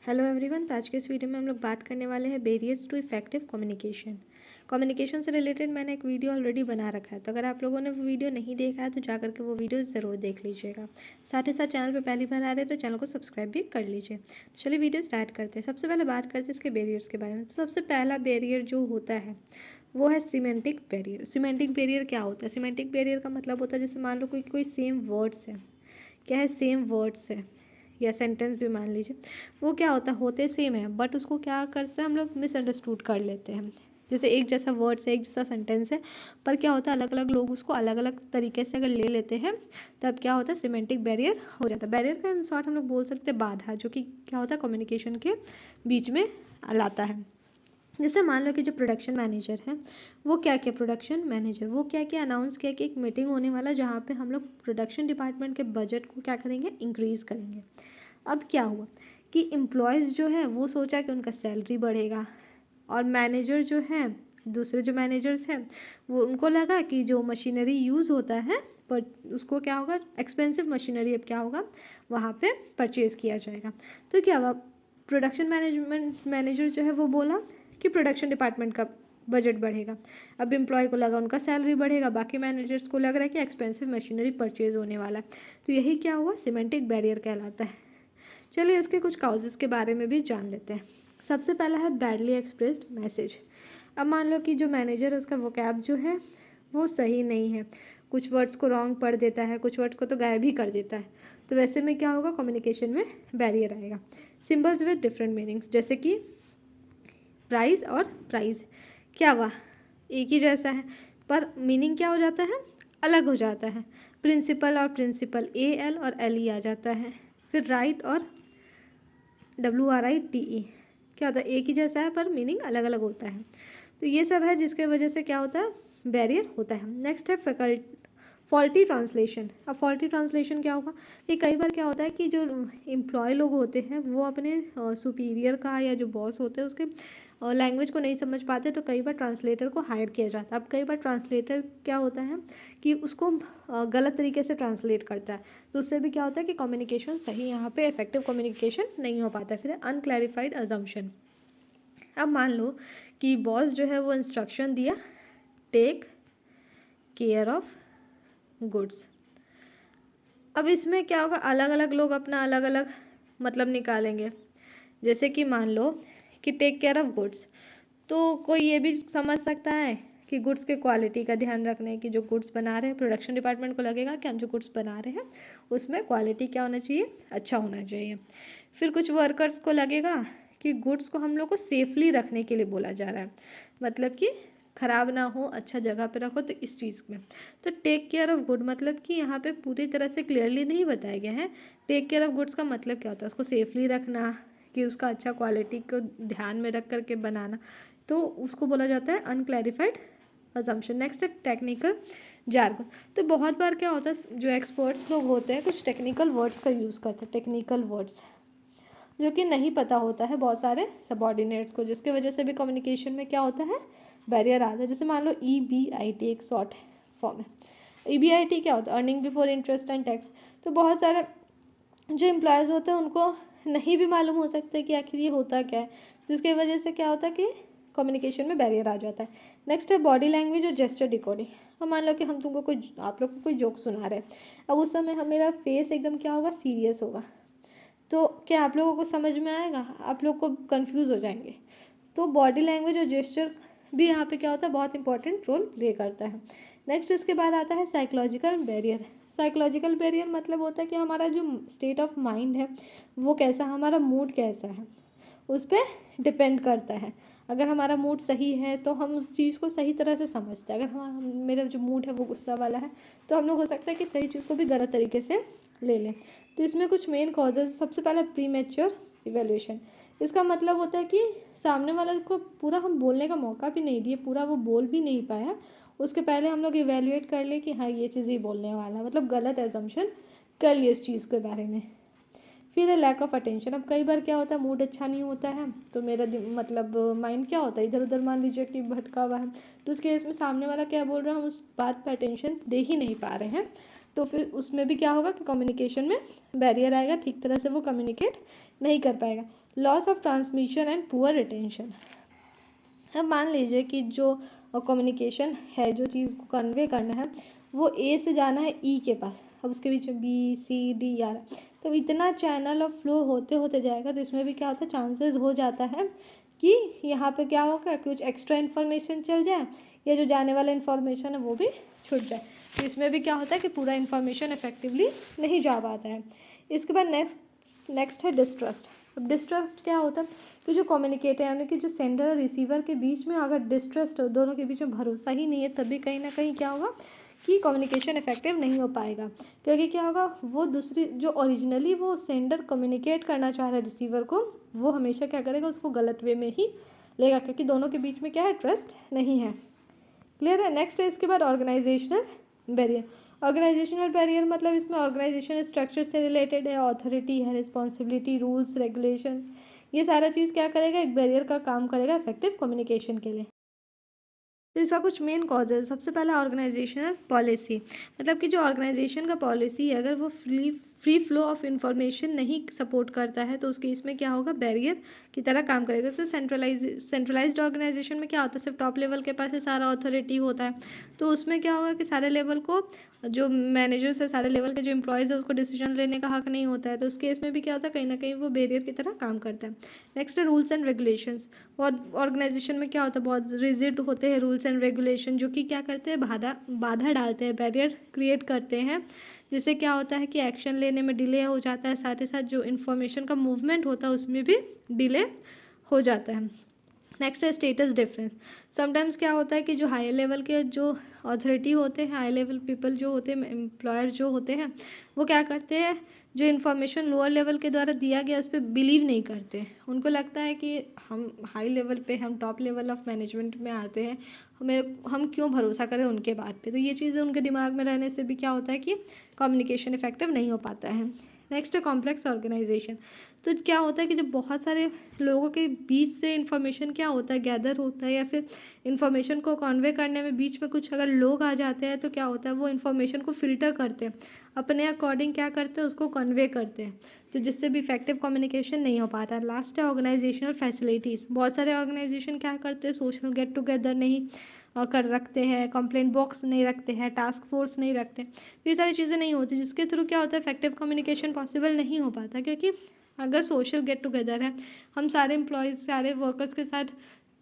Hello everyone. तो आज के इस वीडियो में हम लोग बात करने वाले हैं barriers to effective communication. Communication से रिलेटेड मैंने एक वीडियो ऑलरेडी बना रखा है, तो अगर आप लोगों ने वो वीडियो नहीं देखा है तो जा करके वो वीडियो ज़रूर देख लीजिएगा। साथ ही साथ चैनल पे पहली बार आ रहे हैं तो चैनल को सब्सक्राइब भी कर लीजिए। चलिए वीडियो स्टार्ट करते हैं। सबसे पहले बात करते हैं इसके बैरियर्स के बारे में। तो सबसे पहला बैरियर जो होता है वो है सीमेंटिक बैरियर। सीमेंटिक बैरियर क्या होता है? सीमेंटिक बैरियर का मतलब होता है जैसे मान लो कोई सेम वर्ड्स है, क्या है, सेम वर्ड्स है या सेंटेंस भी मान लीजिए, वो क्या होते सेम है बट उसको क्या करते हैं हम लोग मिसअंडरस्टूड कर लेते हैं। जैसे एक जैसा वर्ड्स है, एक जैसा सेंटेंस है, पर क्या होता है अलग अलग लोग उसको अलग अलग तरीके से अगर ले लेते हैं तब क्या होता है सिमेंटिक बैरियर हो जाता है। बैरियर का इन शॉर्ट हम लोग बोल सकते हैं बाधा, जो कि क्या होता है कम्युनिकेशन के बीच में लाता है। जैसे मान लो कि जो प्रोडक्शन मैनेजर है वो क्या किया, प्रोडक्शन मैनेजर वो क्या किया, अनाउंस किया कि एक मीटिंग होने वाला जहाँ पे हम लोग प्रोडक्शन डिपार्टमेंट के बजट को क्या करेंगे, इंक्रीज़ करेंगे। अब क्या हुआ कि एम्प्लॉयज़ जो है वो सोचा कि उनका सैलरी बढ़ेगा, और मैनेजर जो है, दूसरे जो मैनेजर्स हैं वो उनको लगा कि जो मशीनरी यूज़ होता है पर उसको क्या होगा, एक्सपेंसिव मशीनरी अब क्या होगा वहाँ पे परचेज़ किया जाएगा। तो क्या हुआ, प्रोडक्शन मैनेजमेंट मैनेजर जो है वो बोला कि प्रोडक्शन डिपार्टमेंट का बजट बढ़ेगा। अब एम्प्लॉय को लगा उनका सैलरी बढ़ेगा, बाकी मैनेजर्स को लग रहा है कि एक्सपेंसिव मशीनरी परचेज़ होने वाला है। तो यही क्या हुआ, सिमेंटिक बैरियर कहलाता है। चलिए उसके कुछ काउजेज़ के बारे में भी जान लेते हैं। सबसे पहला है बैडली एक्सप्रेस्ड मैसेज। अब मान लो कि जो मैनेजर है उसका वोकैब जो है वो सही नहीं है, कुछ वर्ड्स को रॉन्ग पढ़ देता है, कुछ वर्ड्स को तो गायब ही कर देता है। तो वैसे में क्या होगा, कम्युनिकेशन में बैरियर आएगा। सिंबल्स विद डिफरेंट मीनिंग्स, जैसे कि प्राइस और प्राइस, क्या हुआ एक ही जैसा है पर मीनिंग क्या हो जाता है, अलग हो जाता है। प्रिंसिपल और प्रिंसिपल, AL और LE आ जाता है। फिर राइट और WRITE, क्या होता है एक ही जैसा है पर मीनिंग अलग अलग होता है। तो ये सब है जिसके वजह से क्या होता है, बैरियर होता है। नेक्स्ट है फॉल्टी ट्रांसलेशन। अब फॉल्टी ट्रांसलेशन क्या होगा कि कई बार क्या होता है कि जो एम्प्लॉय लोग होते हैं वो अपने सुपीरियर का या जो बॉस होते हैं उसके लैंग्वेज को नहीं समझ पाते, तो कई बार ट्रांसलेटर को हायर किया जाता है। अब कई बार ट्रांसलेटर क्या होता है कि उसको गलत तरीके से ट्रांसलेट करता है, तो उससे भी क्या होता है कि कम्युनिकेशन सही यहाँ पे इफेक्टिव कम्युनिकेशन नहीं हो पाता। फिर अनक्लैरिफाइड अजम्पशन। अब मान लो कि बॉस जो है वो इंस्ट्रक्शन दिया, टेक केयर ऑफ गुड्स। अब इसमें क्या होगा, अलग अलग लोग अपना अलग अलग मतलब निकालेंगे। जैसे कि मान लो कि टेक केयर ऑफ गुड्स, तो कोई ये भी समझ सकता है कि गुड्स के क्वालिटी का ध्यान रखने की, जो गुड्स बना रहे हैं प्रोडक्शन डिपार्टमेंट को लगेगा कि हम जो गुड्स बना रहे हैं उसमें क्वालिटी क्या होना चाहिए, अच्छा होना चाहिए। फिर कुछ वर्कर्स को लगेगा कि गुड्स को हम लोग को सेफली रखने के लिए बोला जा रहा है, मतलब कि ख़राब ना हो, अच्छा जगह पे रखो, तो इस चीज़ में। तो टेक केयर ऑफ गुड मतलब कि यहाँ पे पूरी तरह से क्लियरली नहीं बताया गया है टेक केयर ऑफ गुड्स का मतलब क्या होता है, उसको सेफली रखना कि उसका अच्छा क्वालिटी को ध्यान में रख करके बनाना, तो उसको बोला जाता है अनक्लैरिफाइड अजम्पशन। नेक्स्ट है टेक्निकल जार्गन। तो बहुत बार क्या होता है जो एक्सपर्ट्स लोग होते हैं कुछ टेक्निकल वर्ड्स का यूज़ करते हैं, टेक्निकल वर्ड्स जो कि नहीं पता होता है बहुत सारे सबॉर्डिनेट्स को, जिसके वजह से भी कम्युनिकेशन में क्या होता है, बैरियर आता है। जैसे मान लो EBIT एक शॉर्ट फॉर्म है। EBIT क्या होता है, earning before interest and tax. तो बहुत सारे जो एम्प्लॉयज़ होते हैं उनको नहीं भी मालूम हो सकता है कि आखिर ये होता क्या है, जिसकी वजह से क्या होता है कि कम्युनिकेशन में बैरियर आ जाता है। नेक्स्ट है बॉडी लैंग्वेज और जेस्चर डिकोडिंग। अब मान लो कि हम तुमको आप लोग को कोई जोक सुना रहे हैं, अब उस समय हम मेरा फेस एकदम क्या होगा, सीरियस होगा, तो क्या आप लोगों को समझ में आएगा, आप लोग को कंफ्यूज हो जाएंगे। तो बॉडी लैंग्वेज और जेस्चर भी यहाँ पे क्या होता है, बहुत इंपॉर्टेंट रोल प्ले करता है। नेक्स्ट इसके बाद आता है साइकोलॉजिकल बैरियर। साइकोलॉजिकल बैरियर मतलब होता है कि हमारा जो स्टेट ऑफ माइंड है वो कैसा, हमारा मूड कैसा है उस पर डिपेंड करता है। अगर हमारा मूड सही है तो हम उस चीज़ को सही तरह से समझते हैं। अगर मेरा जो मूड है वो गुस्सा वाला है तो हम लोग हो सकता है कि सही चीज़ को भी गलत तरीके से ले लें। तो इसमें कुछ मेन कॉजेज, सबसे पहला प्रीमेच्योर इवैल्यूएशन। इसका मतलब होता है कि सामने वाले को पूरा हम बोलने का मौका भी नहीं दिए, पूरा वो बोल भी नहीं पाया, उसके पहले हम लोग इवैल्यूएट कर ले कि हाँ ये चीज़ ही बोलने वाला है, मतलब गलत एजम्पशन कर लिए इस चीज़ के बारे में। फिर है लैक ऑफ अटेंशन। अब कई बार क्या होता है मूड अच्छा नहीं होता है तो मेरा मतलब माइंड क्या होता है इधर उधर मान लीजिए कि भटका हुआ है, तो उस केस में सामने वाला क्या बोल रहा है हम उस बात पर अटेंशन दे ही नहीं पा रहे हैं, तो फिर उसमें भी क्या होगा कि कम्युनिकेशन में बैरियर आएगा, ठीक तरह से वो कम्युनिकेट नहीं कर पाएगा। Loss of transmission and poor retention. अब मान लीजिए कि जो कम्युनिकेशन है, जो चीज़ को कन्वे करना है, वो ए से जाना है ई के पास, अब उसके बीच में बी सी डी आ रहा है, तो इतना चैनल ऑफ फ्लो होते होते जाएगा, तो इसमें भी क्या होता है, चांसेस हो जाता है कि यहाँ पे क्या होगा, कुछ एक्स्ट्रा इन्फॉर्मेशन चल जाए या जो जाने वाला इन्फॉर्मेशन है वो भी छूट जाए। तो इसमें भी क्या होता है कि पूरा इन्फॉर्मेशन इफेक्टिवली नहीं जा पाता है। इसके बाद नेक्स्ट है डिस्ट्रस्ट। अब डिस्ट्रस्ट क्या होता है कि जो कम्युनिकेटर यानी कि जो सेंडर और रिसीवर के बीच में अगर डिस्ट्रस्ट हो, दोनों के बीच में भरोसा ही नहीं है, तभी कहीं ना कहीं क्या होगा कि कम्युनिकेशन इफेक्टिव नहीं हो पाएगा। क्योंकि क्या होगा, वो दूसरी जो ओरिजिनली वो सेंडर कम्युनिकेट करना चाह रहा है रिसीवर को, वो हमेशा क्या करेगा, उसको गलत वे में ही लेगा, क्योंकि दोनों के बीच में क्या है, ट्रस्ट नहीं है। क्लियर है। नेक्स्ट है इसके बाद ऑर्गेनाइजेशनल बैरियर। ऑर्गेनाइजेशनल बैरियर मतलब इसमें ऑर्गेनाइजेशन स्ट्रक्चर से रिलेटेड है, अथॉरिटी है, रिस्पॉन्सिबिलिटी, रूल्स, रेगुलेशन, ये सारा चीज़ क्या करेगा, एक बैरियर का काम करेगा इफेक्टिव कम्युनिकेशन के लिए। तो इसका कुछ मेन कॉज है। सबसे पहला ऑर्गेनाइजेशनल पॉलिसी, मतलब कि जो ऑर्गेनाइजेशन का पॉलिसी है, अगर वो फ्री फ्लो ऑफ इंफॉर्मेशन नहीं सपोर्ट करता है, तो उस केस में क्या होगा, बैरियर की तरह काम करेगा। जैसे सेंट्रलाइज्ड ऑर्गेनाइजेशन में क्या होता है, सिर्फ टॉप लेवल के पास ही सारा अथॉरिटी होता है, तो उसमें क्या होगा कि सारे लेवल को जो मैनेजर्स है, सारे लेवल के जो एम्प्लॉयज़ है, उसको डिसीजन लेने का हक नहीं होता है। तो उस केस में भी क्या होता है, कहीं ना कहीं वो बैरियर की तरह काम करता है। नेक्स्ट है रूल्स एंड रेगुलेशंस। और ऑर्गेनाइजेशन में क्या होता है, बहुत रिजिड होते हैं रूल्स एंड रेगुलेशन, जो कि क्या करते हैं, बाधा डालते हैं, बैरियर क्रिएट करते हैं, जिससे क्या होता है कि एक्शन लेने में डिले हो जाता है, साथ ही साथ जो इन्फॉर्मेशन का मूवमेंट होता है उसमें भी डिले हो जाता है। नेक्स्ट है स्टेटस डिफरेंस। समटाइम्स क्या होता है कि जो हायर लेवल के जो अथॉरिटी होते हैं, हाई लेवल पीपल जो होते हैं, एम्प्लॉयर जो होते हैं, वो क्या करते हैं, जो इन्फॉर्मेशन लोअर लेवल के द्वारा दिया गया उस पर बिलीव नहीं करते। उनको लगता है कि हम हाई लेवल पे, हम टॉप लेवल ऑफ मैनेजमेंट में आते हैं, हम क्यों भरोसा करें उनके बात पे। तो ये चीज़ें उनके दिमाग में रहने से भी क्या होता है कि कम्युनिकेशन इफेक्टिव नहीं हो पाता है। नेक्स्ट है कॉम्प्लेक्स ऑर्गेनाइजेशन। तो क्या होता है कि जब बहुत सारे लोगों के बीच से इन्फॉर्मेशन क्या होता है, गैदर होता है, या फिर इन्फॉर्मेशन को कन्वे करने में बीच में कुछ अगर लोग आ जाते हैं, तो क्या होता है, वो इन्फॉर्मेशन को फिल्टर करते हैं, अपने अकॉर्डिंग क्या करते हैं, उसको कन्वे करते हैं, तो जिससे भी इफेक्टिव कम्युनिकेशन नहीं हो पाता। लास्ट है ऑर्गेनाइजेशनल फैसिलिटीज़। बहुत सारे ऑर्गेनाइजेशन क्या करते हैं, सोशल गेट टुगेदर नहीं कर रखते हैं, कंप्लेंट बॉक्स नहीं रखते हैं, टास्क फोर्स नहीं रखते, तो ये सारी चीज़ें नहीं होती, जिसके थ्रू क्या होता है, इफेक्टिव कम्युनिकेशन पॉसिबल नहीं हो पाता। क्योंकि अगर सोशल गेट टुगेदर है, हम सारे एम्प्लॉयज़, सारे वर्कर्स के साथ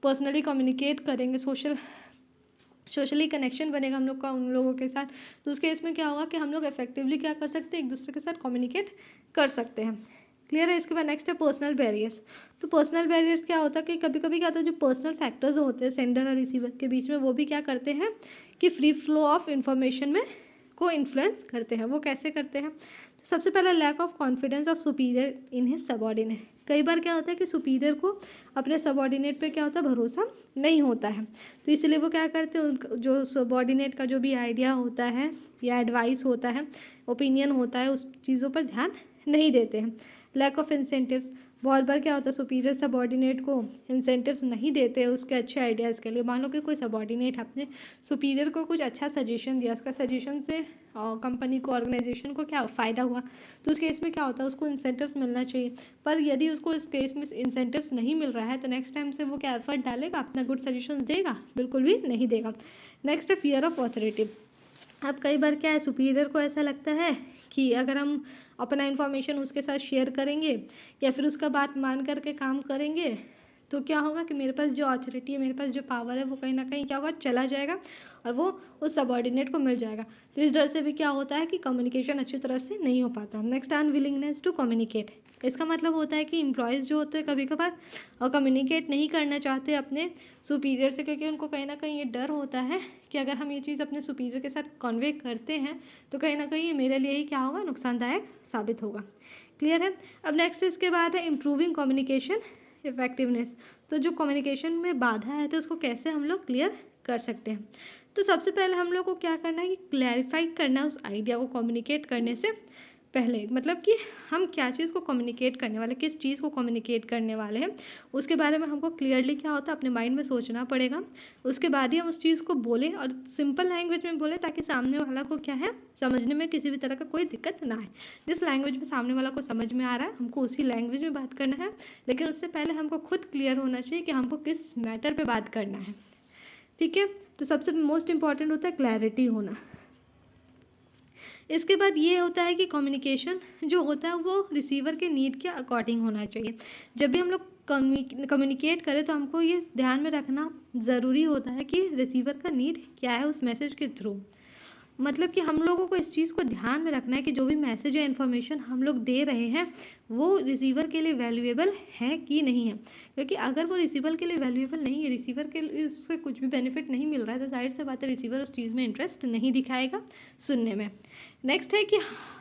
पर्सनली कम्युनिकेट करेंगे, सोशली कनेक्शन बनेगा हम लोग का उन लोगों के साथ, तो उसके इसमें क्या होगा कि हम लोग इफेक्टिवली क्या कर सकते हैं, एक दूसरे के साथ कम्युनिकेट कर सकते हैं। क्लियर है। इसके बाद नेक्स्ट है पर्सनल बैरियर्स। तो पर्सनल बैरियर्स क्या होता है कि कभी कभी क्या होता है, जो पर्सनल फैक्टर्स होते हैं सेंडर और रिसीवर के बीच में, वो भी क्या करते हैं कि फ्री फ्लो ऑफ इंफॉर्मेशन में को इन्फ्लुएंस करते हैं। वो कैसे करते हैं, तो सबसे पहला lack of confidence of superior in his subordinate. कई बार क्या होता है कि सुपीरियर को अपने सबॉर्डिनेट पे क्या होता है, भरोसा नहीं होता है, तो इसलिए वो क्या करते हैं, उनका जो सबॉर्डिनेट का जो भी आइडिया होता है या एडवाइस होता है, ओपिनियन होता है, उस चीज़ों पर ध्यान नहीं देते हैं। Lack of incentives. बहुत बार क्या होता है, सुपीरियर सबॉर्डिनेट को इंसेंटिव्स नहीं देते उसके अच्छे आइडियाज़ के लिए। मान लो कि कोई सबॉर्डिनेट अपने सुपीरियर को कुछ अच्छा सजेशन दिया, उसका सजेशन से कंपनी को, ऑर्गेनाइजेशन को क्या फ़ायदा हुआ, तो उस केस में क्या होता है, उसको इंसेंटिव्स मिलना चाहिए। पर यदि उसको इस केस में इंसेंटिव्स नहीं मिल रहा है, तो नेक्स्ट टाइम से वो क्या एफर्ट डालेगा, अपना गुड सजेशन देगा, बिल्कुल भी नहीं देगा। नेक्स्ट है फियर ऑफ ऑथोरिटी। अब कई बार क्या है, सुपीरियर को ऐसा लगता है कि अगर हम अपना इन्फॉर्मेशन उसके साथ शेयर करेंगे या फिर उसका बात मान करके काम करेंगे, तो क्या होगा कि मेरे पास जो अथॉरिटी है, मेरे पास जो पावर है, वो कहीं ना कहीं क्या होगा, चला जाएगा और वो उस सबॉर्डिनेट को मिल जाएगा। तो इस डर से भी क्या होता है कि कम्युनिकेशन अच्छी तरह से नहीं हो पाता। Next unwillingness to communicate. इसका मतलब होता है कि एम्प्लॉयज़ जो होते हैं कभी कभार कम्युनिकेट नहीं करना चाहते अपने सुपीरियर से, क्योंकि उनको कहीं ना कहीं ये डर होता है कि अगर हम ये चीज़ अपने सुपीरियर के साथ कन्वे करते हैं, तो कहीं ना कहीं ये मेरे लिए ही क्या होगा, नुकसानदायक साबित होगा। क्लियर है। अब नेक्स्ट इसके बाद है इम्प्रूविंग कम्युनिकेशन इफेक्टिवनेस। तो जो कम्युनिकेशन में बाधा है, तो उसको कैसे हम लोग क्लियर कर सकते हैं। तो सबसे पहले हम लोग को क्या करना है कि क्लैरिफाई करना है उस आइडिया को कम्युनिकेट करने से पहले, मतलब कि हम क्या चीज़ को कम्युनिकेट करने वाले, किस चीज़ को कम्युनिकेट करने वाले हैं, उसके बारे में हमको क्लियरली क्या होता है अपने माइंड में सोचना पड़ेगा। उसके बाद ही हम उस चीज़ को बोलें और सिंपल लैंग्वेज में बोलें, ताकि सामने वाला को क्या है समझने में किसी भी तरह का कोई दिक्कत ना आए। जिस लैंग्वेज में सामने वाला को समझ में आ रहा है हमको उसी लैंग्वेज में बात करना है, लेकिन उससे पहले हमको खुद क्लियर होना चाहिए कि हमको किस मैटर पर बात करना है। ठीक है, तो सबसे मोस्ट इम्पॉर्टेंट होता है क्लैरिटी होना। इसके बाद ये होता है कि कम्युनिकेशन जो होता है वो रिसीवर के नीड के अकॉर्डिंग होना चाहिए। जब भी हम लोग कम्युनिकेट करें तो हमको ये ध्यान में रखना ज़रूरी होता है कि रिसीवर का नीड क्या है उस मैसेज के थ्रू। मतलब कि हम लोगों को इस चीज़ को ध्यान में रखना है कि जो भी मैसेज या इन्फॉर्मेशन हम लोग दे रहे हैं वो रिसीवर के लिए वैल्यूएबल है कि नहीं है। क्योंकि अगर वो रिसीवर के लिए वैल्यूएबल नहीं है, रिसीवर के लिए उससे कुछ भी बेनिफिट नहीं मिल रहा है, तो जाहिर सी बात है रिसीवर उस चीज़ में इंटरेस्ट नहीं दिखाएगा सुनने में। नेक्स्ट है कि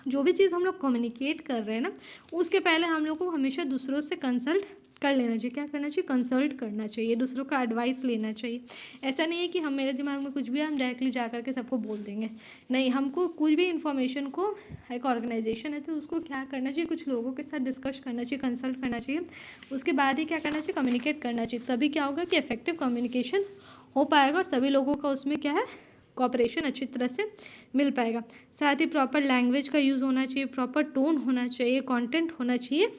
जो भी चीज़ हम लोग कम्युनिकेट कर रहे हैं ना, उसके पहले हम लोग को हमेशा दूसरों से कंसल्ट कर लेना चाहिए। क्या करना चाहिए? कंसल्ट करना चाहिए, दूसरों का एडवाइस लेना चाहिए। ऐसा नहीं है कि हम मेरे दिमाग में कुछ भी हम डायरेक्टली जा करके सबको बोल देंगे, नहीं, हमको कुछ भी इन्फॉर्मेशन को, एक ऑर्गेनाइजेशन है तो उसको क्या करना चाहिए, कुछ लोगों के साथ डिस्कस करना चाहिए, कंसल्ट करना चाहिए, उसके बाद ही क्या करना चाहिए, कम्युनिकेट करना चाहिए। तभी क्या होगा कि इफेक्टिव कम्युनिकेशन हो पाएगा और सभी लोगों का उसमें क्या है कॉपरेशन अच्छी तरह से मिल पाएगा। साथ ही प्रॉपर लैंग्वेज का यूज़ होना चाहिए, प्रॉपर टोन होना चाहिए, कंटेंट होना चाहिए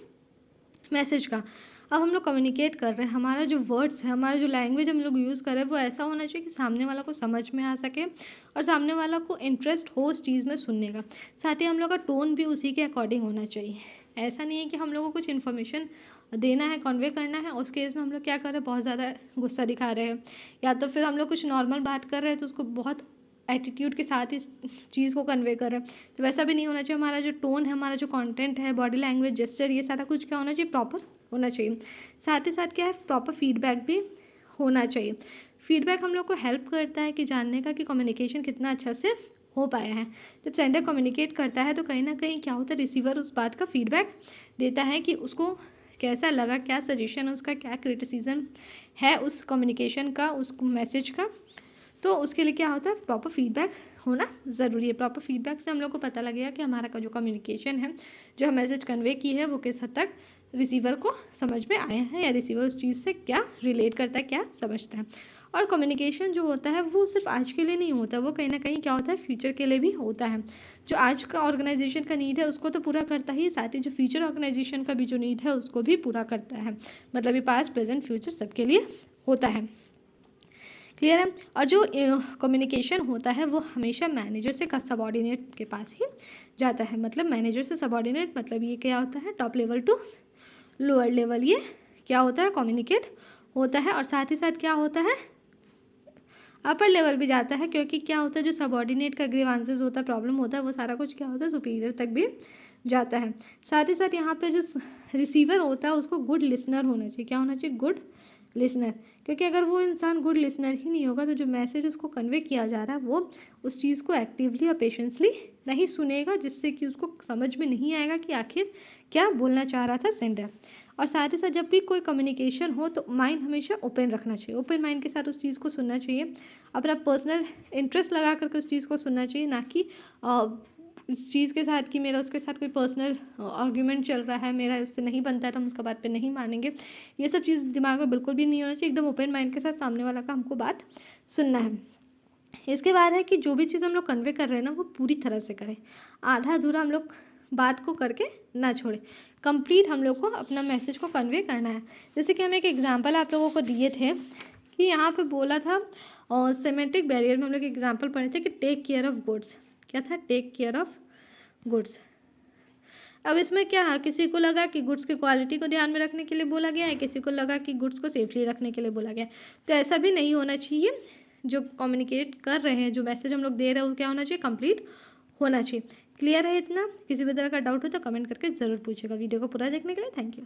मैसेज का। अब हम लोग कम्युनिकेट कर रहे हैं, हमारा जो वर्ड्स है, हमारा जो लैंग्वेज हम लोग यूज़ कर रहे हैं वो ऐसा होना चाहिए कि सामने वाला को समझ में आ सके और सामने वाला को इंटरेस्ट हो उस चीज़ में सुनने का। साथ ही हम लोग का टोन भी उसी के अकॉर्डिंग होना चाहिए। ऐसा नहीं है कि हम लोग को कुछ इन्फॉर्मेशन देना है, कन्वे करना है, उस केस में हम लोग क्या कर रहे हैं, बहुत ज़्यादा गुस्सा दिखा रहे हैं, या तो फिर हम लोग कुछ नॉर्मल बात कर रहे हैं तो उसको बहुत एटीट्यूड के साथ इस चीज़ को कन्वे कर रहे हैं। तो वैसा भी नहीं होना चाहिए। हमारा जो टोन है, हमारा जो कंटेंट है, बॉडी लैंग्वेज, जेस्चर, ये सारा कुछ क्या होना चाहिए, प्रॉपर होना चाहिए। साथ ही साथ क्या है, प्रॉपर फीडबैक भी होना चाहिए। फीडबैक हम लोग को हेल्प करता है कि जानने का कि कम्युनिकेशन कितना अच्छा से हो पाया है। जब सेंडर कम्युनिकेट करता है तो कहीं ना कहीं क्या होता है, रिसीवर उस बात का फीडबैक देता है कि उसको कैसा लगा, क्या सजेशन है उसका, क्या क्रिटिसिज्म है उस कम्युनिकेशन का, उस मैसेज का। तो उसके लिए क्या होता है, प्रॉपर फीडबैक होना ज़रूरी है। प्रॉपर फीडबैक से हम लोग को पता लगेगा कि हमारा का जो कम्युनिकेशन है, जो हम मैसेज कन्वे की है, वो किस हद तक रिसीवर को समझ में आया है, या रिसीवर उस चीज़ से क्या रिलेट करता है, क्या समझता है। और कम्युनिकेशन जो होता है वो सिर्फ आज के लिए नहीं होता, वो कहीं ना कहीं क्या होता है, फ्यूचर के लिए भी होता है। जो आज का ऑर्गेनाइजेशन का नीड है उसको तो पूरा करता ही, साथ ही जो फ्यूचर ऑर्गेनाइजेशन का भी जो नीड है उसको भी पूरा करता है। मतलब ये पास्ट, प्रेजेंट, फ्यूचर सबके लिए होता है। क्लियर है। और जो कम्युनिकेशन होता है वो हमेशा मैनेजर से सबॉर्डिनेट के पास ही जाता है। मतलब मैनेजर से सबॉर्डिनेट मतलब ये क्या होता है, top level to lower level, ये क्या होता है, कम्युनिकेट होता है। और साथ ही साथ क्या होता है, अपर लेवल भी जाता है, क्योंकि क्या होता है, जो सबॉर्डिनेट का ग्रीवांसेस होता है, प्रॉब्लम होता है, वो सारा कुछ क्या होता है, सुपीरियर तक भी जाता है। साथ ही साथ यहाँ पे जो रिसीवर होता है उसको गुड लिसनर होना चाहिए। क्या होना चाहिए, गुड लिसनर। क्योंकि अगर वो इंसान गुड लिसनर ही नहीं होगा तो जो मैसेज उसको कन्वे किया जा रहा है वो उस चीज़ को एक्टिवली और पेशेंसली नहीं सुनेगा, जिससे कि उसको समझ में नहीं आएगा कि आखिर क्या बोलना चाह रहा था सेंडर। और साथ ही साथ जब भी कोई कम्युनिकेशन हो तो माइंड हमेशा ओपन रखना चाहिए, ओपन माइंड के साथ उस चीज़ को सुनना चाहिए। अपना पर्सनल इंटरेस्ट लगा करके उस चीज़ को सुनना चाहिए, ना कि इस चीज़ के साथ कि मेरा उसके साथ कोई पर्सनल आर्ग्यूमेंट चल रहा है, मेरा उससे नहीं बनता है तो हम उसका बात पे नहीं मानेंगे। ये सब चीज़ दिमाग में बिल्कुल भी नहीं होना चाहिए। एकदम ओपन माइंड के साथ सामने वाला का हमको बात सुनना है। इसके बाद है कि जो भी चीज़ हम लोग कन्वे कर रहे हैं ना वो पूरी तरह से करें, आधा अधूरा हम लोग बात को करके ना छोड़े। कंप्लीट हम लोग को अपना मैसेज को कन्वे करना है। जैसे कि हम एक एग्जांपल आप लोगों को दिए थे कि यहाँ पे बोला था और सेमेंटिक बैरियर में हम लोग एग्जांपल पढ़े थे कि टेक केयर ऑफ़ गुड्स। क्या था, टेक केयर ऑफ़ गुड्स। अब इसमें क्या है, किसी को लगा कि गुड्स की क्वालिटी को ध्यान में रखने के लिए बोला गया है, किसी को लगा कि गुड्स को सेफली रखने के लिए बोला गया है। तो ऐसा भी नहीं होना चाहिए। जो कम्युनिकेट कर रहे हैं, जो मैसेज हम लोग दे रहे हैं वो क्या होना चाहिए, कंप्लीट होना चाहिए। क्लियर है इतना? किसी भी तरह का डाउट हो तो कमेंट करके ज़रूर पूछेगा। वीडियो को पूरा देखने के लिए थैंक यू।